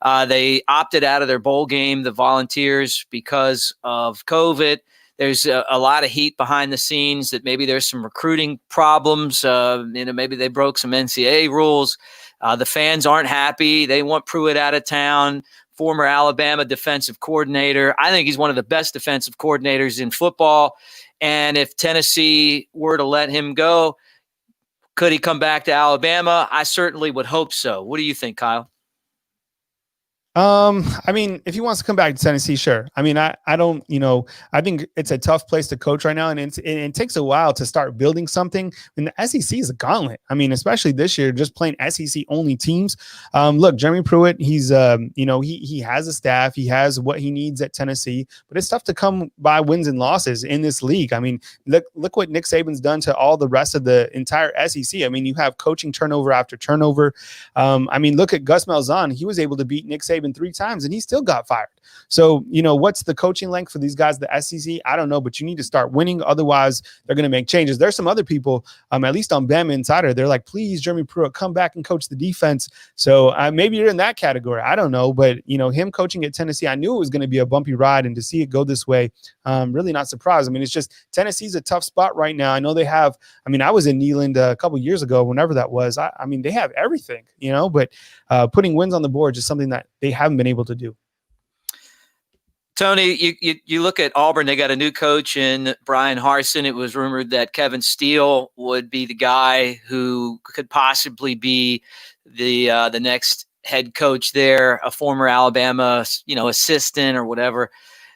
They opted out of their bowl game, the Volunteers, because of COVID. There's a lot of heat behind the scenes that maybe there's some recruiting problems. Maybe they broke some NCAA rules. The fans aren't happy. They want Pruitt out of town. Former Alabama defensive coordinator. I think he's one of the best defensive coordinators in football. And if Tennessee were to let him go, could he come back to Alabama? I certainly would hope so. What do you think, Kyle? I mean, if he wants to come back to Tennessee, sure. I mean, I don't, I think it's a tough place to coach right now, and it takes a while to start building something. And the SEC is a gauntlet. I mean, especially this year, just playing SEC only teams. Look, Jeremy Pruitt, he's, he has a staff, he has what he needs at Tennessee, but it's tough to come by wins and losses in this league. I mean, look what Nick Saban's done to all the rest of the entire SEC. I mean, you have coaching turnover after turnover. I mean, look at Gus Malzahn. He was able to beat Nick Saban 3 times and he still got fired. So, what's the coaching length for these guys, the SEC? I don't know, but you need to start winning. Otherwise, they're going to make changes. There's some other people, at least on Bama Insider, they're like, please, Jeremy Pruitt, come back and coach the defense. So maybe you're in that category. I don't know. But, him coaching at Tennessee, I knew it was going to be a bumpy ride. And to see it go this way, really not surprised. I mean, it's just Tennessee's a tough spot right now. I know they have, I was in Neyland a couple years ago, whenever that was. I mean, they have everything, but putting wins on the board is something that they haven't been able to do. Tony, you look at Auburn, they got a new coach in Brian Harsin. It was rumored that Kevin Steele would be the guy who could possibly be the next head coach there, a former Alabama, assistant or whatever.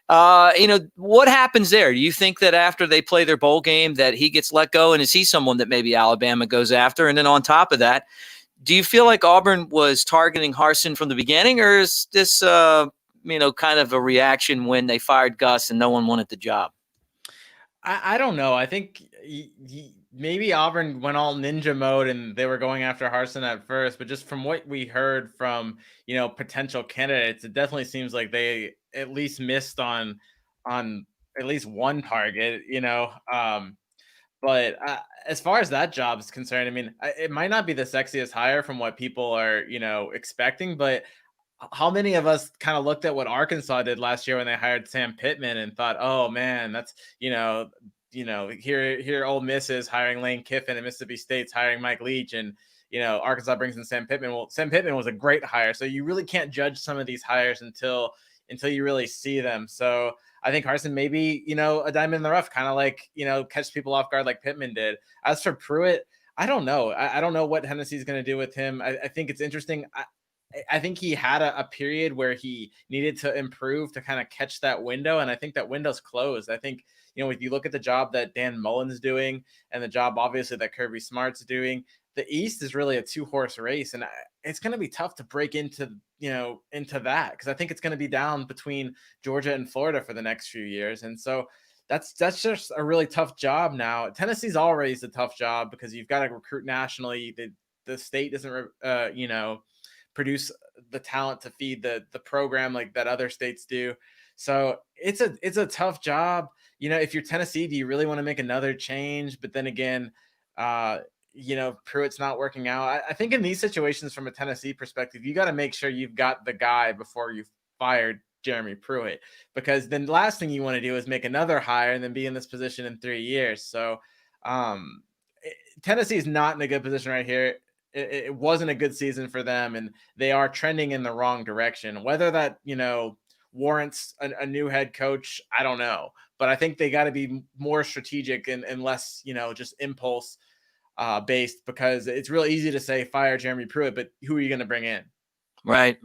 What happens there? Do you think that after they play their bowl game that he gets let go, and is he someone that maybe Alabama goes after? And then on top of that, do you feel like Auburn was targeting Harsin from the beginning, or is this, kind of a reaction when they fired Gus and no one wanted the job? I don't know. I think maybe Auburn went all ninja mode and they were going after Harsin at first, but just from what we heard from, potential candidates, it definitely seems like they at least missed on at least one target, But as far as that job is concerned, it might not be the sexiest hire from what people are, expecting, but how many of us kind of looked at what Arkansas did last year when they hired Sam Pittman and thought, oh man, that's, here Ole Miss is hiring Lane Kiffin and Mississippi State's hiring Mike Leach, and, Arkansas brings in Sam Pittman. Well, Sam Pittman was a great hire. So you really can't judge some of these hires until you really see them. So I think Harsin may be, a diamond in the rough, kind of like, catch people off guard like Pittman did. As for Pruitt, I don't know. I don't know what Tennessee's going to do with him. I think it's interesting. I think he had a period where he needed to improve to kind of catch that window. And I think that window's closed. I think, if you look at the job that Dan Mullen's doing and the job, obviously, that Kirby Smart's doing, the East is really a 2-horse race. And it's going to be tough to break into that, because I think it's going to be down between Georgia and Florida for the next few years. And so that's just a really tough job now. Tennessee's already a tough job because you've got to recruit nationally. The state doesn't, produce the talent to feed the program like that other states do. So it's a tough job. If you're Tennessee, do you really want to make another change? But then again, Pruitt's not working out. I think in these situations, from a Tennessee perspective, you got to make sure you've got the guy before you fired Jeremy Pruitt, because then the last thing you want to do is make another hire and then be in this position in 3 years. So Tennessee is not in a good position right here. it wasn't a good season for them, and they are trending in the wrong direction. Whether that, warrants a new head coach, I don't know. But I think they got to be more strategic and less, just impulse based, because it's really easy to say fire Jeremy Pruitt, but who are you going to bring in? Right.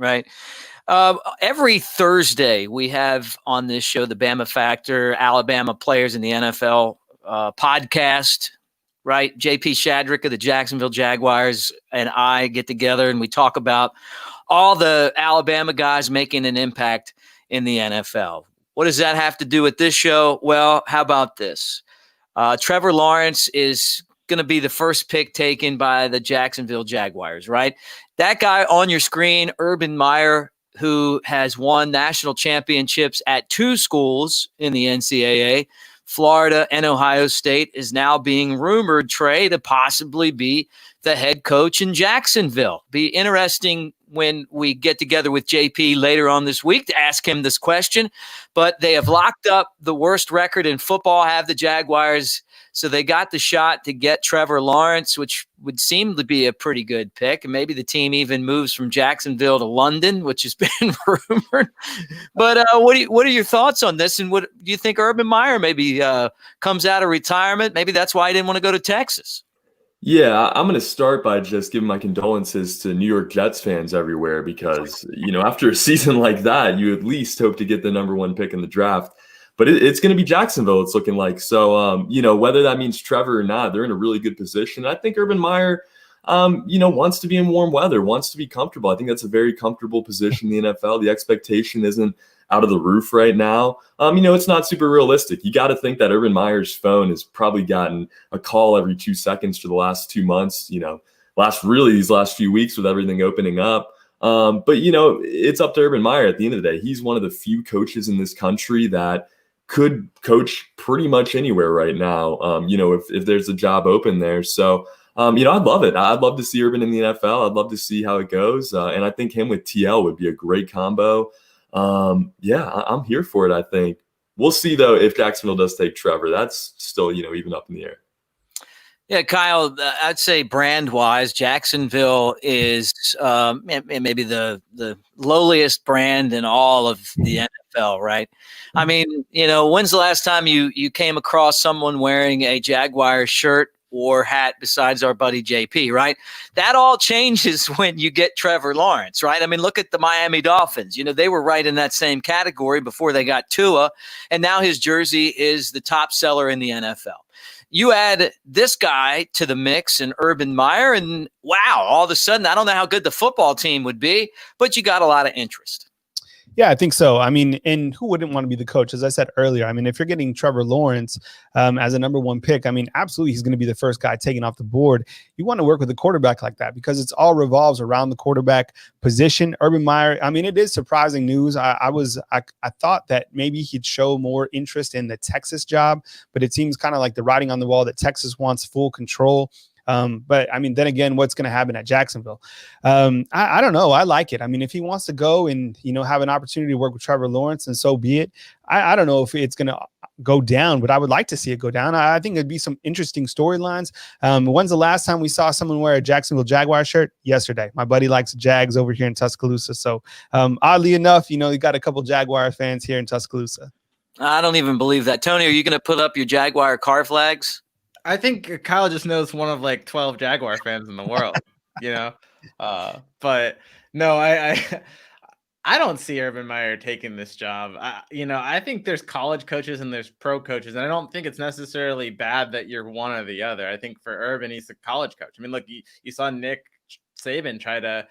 Every Thursday, we have on this show the Bama Factor, Alabama Players in the NFL podcast, right? JP Shadrick of the Jacksonville Jaguars and I get together and we talk about all the Alabama guys making an impact in the NFL. What does that have to do with this show? Well, how about this? Trevor Lawrence is going to be the first pick taken by the Jacksonville Jaguars, right? That guy on your screen, Urban Meyer, who has won national championships at 2 schools in the NCAA, Florida and Ohio State, is now being rumored, Trey, to possibly be the head coach in Jacksonville. Be interesting when we get together with JP later on this week to ask him this question. But they have locked up the worst record in football, have the Jaguars. So they got the shot to get Trevor Lawrence, which would seem to be a pretty good pick. And maybe the team even moves from Jacksonville to London, which has been rumored. But what are your thoughts on this? And what do you think Urban Meyer maybe comes out of retirement? Maybe that's why he didn't want to go to Texas. Yeah, I'm going to start by just giving my condolences to New York Jets fans everywhere because, after a season like that, you at least hope to get the number 1 pick in the draft. But it's going to be Jacksonville, it's looking like. So, whether that means Trevor or not, they're in a really good position. I think Urban Meyer, wants to be in warm weather, wants to be comfortable. I think that's a very comfortable position in the NFL. The expectation isn't out of the roof right now. It's not super realistic. You got to think that Urban Meyer's phone has probably gotten a call every 2 seconds for the last 2 months, these last few weeks with everything opening up. But it's up to Urban Meyer at the end of the day. He's one of the few coaches in this country that could coach pretty much anywhere right now, if there's a job open there. So, I'd love it. I'd love to see Urban in the NFL. I'd love to see how it goes. And I think him with TL would be a great combo. I'm here for it, I think. We'll see, though, if Jacksonville does take Trevor. That's still, even up in the air. Yeah, Kyle, I'd say brand-wise, Jacksonville is maybe the lowliest brand in all of the NFL, right? I mean, when's the last time you came across someone wearing a Jaguar shirt or hat besides our buddy JP, right? That all changes when you get Trevor Lawrence, right? I mean, look at the Miami Dolphins. They were right in that same category before they got Tua, and now his jersey is the top seller in the NFL. You add this guy to the mix and Urban Meyer, and wow, all of a sudden, I don't know how good the football team would be, but you got a lot of interest. Yeah, I think so. I mean, and who wouldn't want to be the coach? As I said earlier, I mean, if you're getting Trevor Lawrence as a number 1 pick, I mean, absolutely, he's going to be the first guy taken off the board. You want to work with a quarterback like that because it's all revolves around the quarterback position. Urban Meyer, I mean, it is surprising news. I thought that maybe he'd show more interest in the Texas job, but it seems kind of like the writing on the wall that Texas wants full control. But I mean, then again, what's going to happen at Jacksonville? I don't know. I like it. I mean, if he wants to go and, have an opportunity to work with Trevor Lawrence, and so be it. I don't know if it's going to go down, but I would like to see it go down. I think it'd be some interesting storylines. When's the last time we saw someone wear a Jacksonville Jaguar shirt? Yesterday. My buddy likes Jags over here in Tuscaloosa. So oddly enough, you got a couple Jaguar fans here in Tuscaloosa. I don't even believe that. Tony, are you going to put up your Jaguar car flags? I think Kyle just knows one of like 12 Jaguar fans in the world, but no, I don't see Urban Meyer taking this job. I think there's college coaches and there's pro coaches, and I don't think it's necessarily bad that you're one or the other. I think for Urban, he's a college coach. I mean, look, you saw Nick Saban try to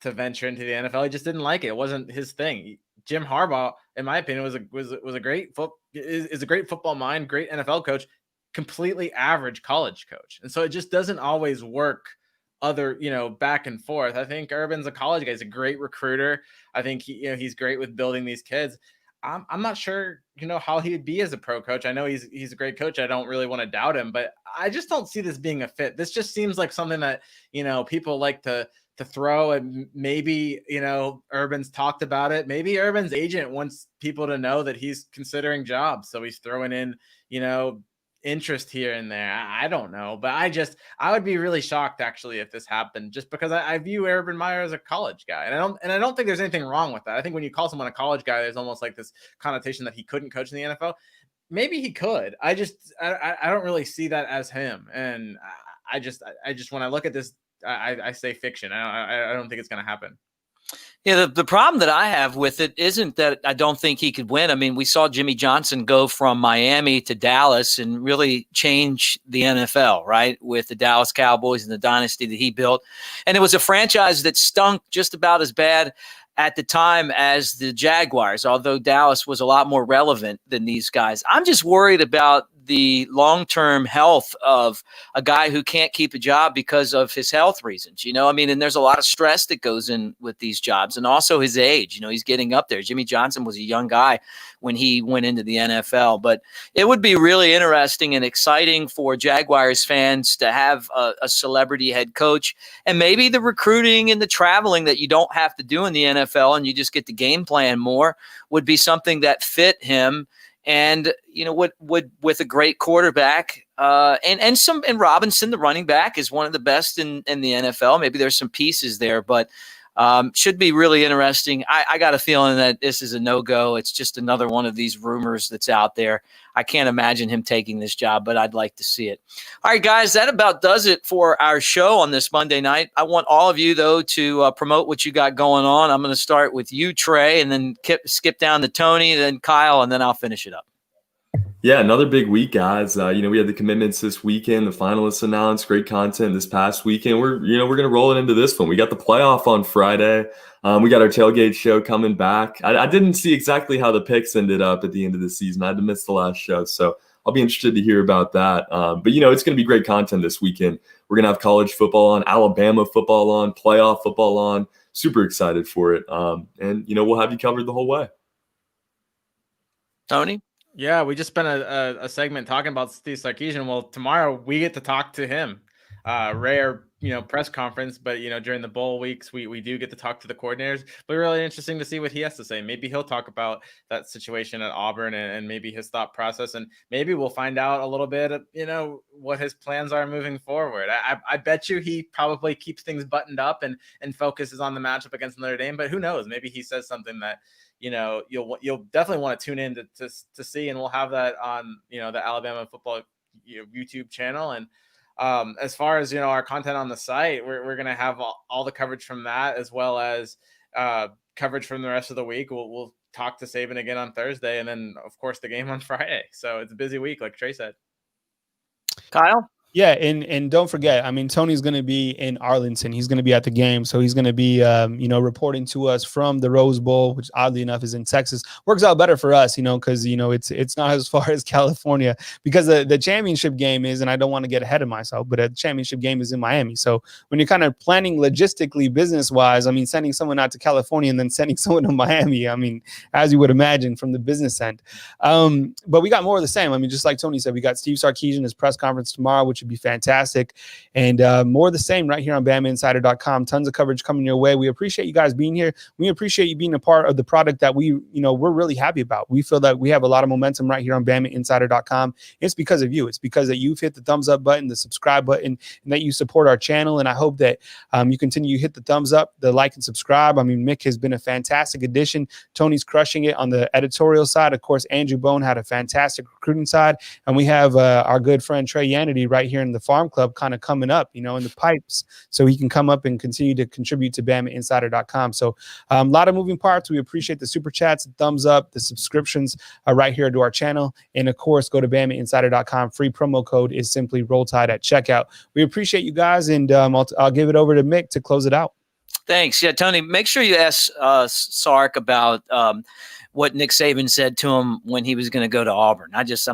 venture into the NFL. He just didn't like it. It wasn't his thing. Jim Harbaugh, in my opinion, is a great football mind, great NFL coach. Completely average college coach. And so it just doesn't always work back and forth. I think Urban's a college guy. He's a great recruiter. I think he's great with building these kids. I'm not sure, how he would be as a pro coach. I know he's a great coach. I don't really want to doubt him, but I just don't see this being a fit. This just seems like something that, people like to throw, and maybe, Urban's talked about it. Maybe Urban's agent wants people to know that he's considering jobs. So he's throwing in, interest here and there. I don't know, but I would be really shocked actually if this happened, just because I view Urban Meyer as a college guy, and I don't think there's anything wrong with that. I think when you call someone a college guy, there's almost like this connotation that he couldn't coach in the NFL. Maybe he could. I don't really see that as him, and I just when I look at this, I say fiction. I don't think it's going to happen. Yeah, the problem that I have with it isn't that I don't think he could win. I mean, we saw Jimmy Johnson go from Miami to Dallas and really change the NFL, right, with the Dallas Cowboys and the dynasty that he built. And it was a franchise that stunk just about as bad at the time as the Jaguars, although Dallas was a lot more relevant than these guys. I'm just worried about the long-term health of a guy who can't keep a job because of his health reasons, I mean, and there's a lot of stress that goes in with these jobs, and also his age, he's getting up there. Jimmy Johnson was a young guy when he went into the NFL, but it would be really interesting and exciting for Jaguars fans to have a celebrity head coach, and maybe the recruiting and the traveling that you don't have to do in the NFL and you just get to game plan more would be something that fit him. And would with a great quarterback and Robinson, the running back, is one of the best in the NFL. Maybe there's some pieces there, but should be really interesting. I got a feeling that this is a no-go. It's just another one of these rumors that's out there. I can't imagine him taking this job, but I'd like to see it. All right, guys, that about does it for our show on this Monday night. I want all of you, though, to promote what you got going on. I'm going to start with you, Trey, and then skip down to Tony, then Kyle, and then I'll finish it up. Yeah, another big week, guys. We had the commitments this weekend, the finalists announced, great content this past weekend. We're going to roll it into this one. We got the playoff on Friday. We got our tailgate show coming back. I didn't see exactly how the picks ended up at the end of the season. I had to miss the last show, so I'll be interested to hear about that. But it's going to be great content this weekend. We're going to have college football on, Alabama football on, playoff football on. Super excited for it. And we'll have you covered the whole way. Tony? Yeah, we just spent a segment talking about Steve Sarkisian. Well, tomorrow we get to talk to him. Rare, press conference, but during the bowl weeks, we do get to talk to the coordinators. But really interesting to see what he has to say. Maybe he'll talk about that situation at Auburn and maybe his thought process, and maybe we'll find out a little bit of, what his plans are moving forward. I bet you he probably keeps things buttoned up and focuses on the matchup against Notre Dame. But who knows? Maybe he says something that you'll definitely want to tune in to see, and we'll have that on the Alabama football YouTube channel. And as far as our content on the site, we're gonna have all the coverage from that, as well as coverage from the rest of the week. We'll talk to Saban again on Thursday, and then of course the game on Friday. So it's a busy week, like Trey said. Kyle? Yeah, and don't forget, I mean, Tony's going to be in Arlington. He's going to be at the game, so he's going to be, reporting to us from the Rose Bowl, which oddly enough is in Texas. Works out better for us, because it's not as far as California, because the championship game is, and I don't want to get ahead of myself, but the championship game is in Miami. So when you're kind of planning logistically, business wise, I mean, sending someone out to California and then sending someone to Miami, I mean, as you would imagine from the business end. But we got more of the same. I mean, just like Tony said, we got Steve Sarkisian, his press conference tomorrow, which would be fantastic, and more of the same right here on BamaInsider.com. Tons of coverage coming your way. We appreciate you guys being here. We appreciate you being a part of the product that we're really happy about. We feel that we have a lot of momentum right here on BamaInsider.com. It's because of you. It's because that you've hit the thumbs up button, the subscribe button, and that you support our channel. And I hope that you continue to hit the thumbs up, the like, and subscribe. I mean, Mick has been a fantastic addition. Tony's crushing it on the editorial side. Of course, Andrew Bone had a fantastic recruiting side, and we have our good friend Trey Yanity right here in the Farm Club kind of coming up, in the pipes, so he can come up and continue to contribute to BamaInsider.com. So a lot of moving parts. We appreciate the super chats, the thumbs up, the subscriptions right here to our channel. And of course, go to BamaInsider.com. Free promo code is simply Roll Tide at checkout. We appreciate you guys, and I'll give it over to Mick to close it out. Thanks. Yeah, Tony, make sure you ask Sark about what Nick Saban said to him when he was going to go to Auburn. I'm just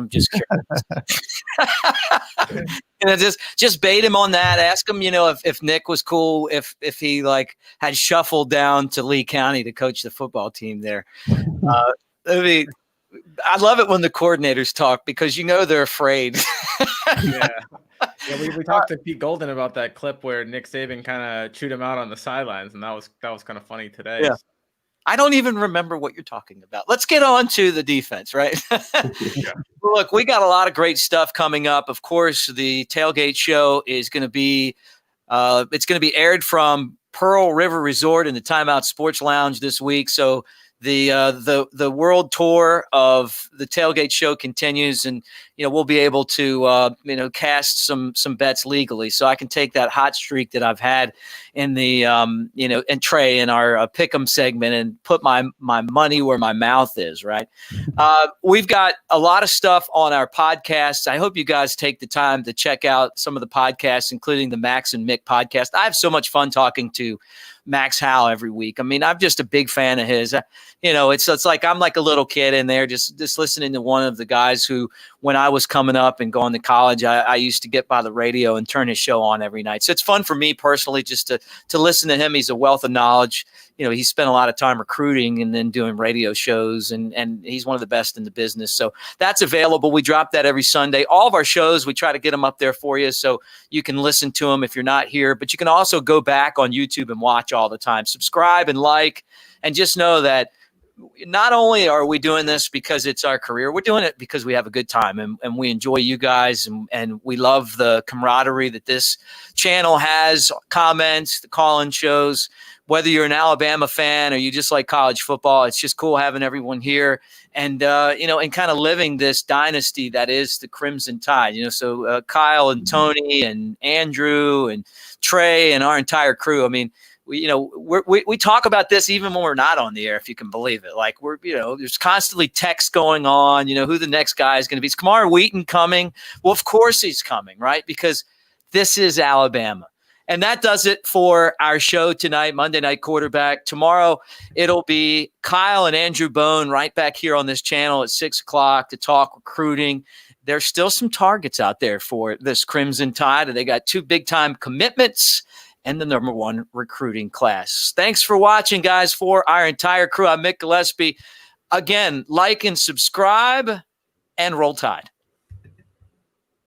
curious. Just bait him on that. Ask him, if Nick was cool, if he had shuffled down to Lee County to coach the football team there. I love it when the coordinators talk, because they're afraid. Yeah. Yeah, we talked to Pete Golden about that clip where Nick Saban kind of chewed him out on the sidelines, and that was kind of funny today. Yeah. I don't even remember what you're talking about. Let's get on to the defense, right? Yeah. Look, we got a lot of great stuff coming up. Of course, the tailgate show is going to be it's going to be aired from Pearl River Resort in the Timeout Sports Lounge this week. So the world tour of the tailgate show continues, and we'll be able to cast some bets legally. So I can take that hot streak that I've had in the and Trey in our pick'em segment and put my money where my mouth is. Right. We've got a lot of stuff on our podcasts. I hope you guys take the time to check out some of the podcasts, including the Max and Mick podcast. I have so much fun talking to Max Howell every week. I mean, I'm just a big fan of his. It's like I'm like a little kid in there just listening to one of the guys who, when I was coming up and going to college, I used to get by the radio and turn his show on every night. So it's fun for me personally just to listen to him. He's a wealth of knowledge. He spent a lot of time recruiting and then doing radio shows, and he's one of the best in the business. So that's available. We drop that every Sunday. All of our shows, we try to get them up there for you so you can listen to them if you're not here. But you can also go back on YouTube and watch all the time. Subscribe and like, and just know that not only are we doing this because it's our career, we're doing it because we have a good time and we enjoy you guys, and we love the camaraderie that this channel has, comments, the call-in shows. Whether you're an Alabama fan or you just like college football, it's just cool having everyone here and kind of living this dynasty that is the Crimson Tide. So Kyle and Tony and Andrew and Trey and our entire crew. I mean, we talk about this even when we're not on the air, if you can believe it. Like there's constantly text going on, who the next guy is going to be. Is Kamar Wheaton coming? Well, of course he's coming, right? Because this is Alabama. And that does it for our show tonight, Monday Night Quarterback. Tomorrow, it'll be Kyle and Andrew Bone right back here on this channel at 6 o'clock to talk recruiting. There's still some targets out there for this Crimson Tide. They got 2 big-time commitments and the #1 recruiting class. Thanks for watching, guys. For our entire crew, I'm Mick Gillespie. Again, like and subscribe, and roll Tide.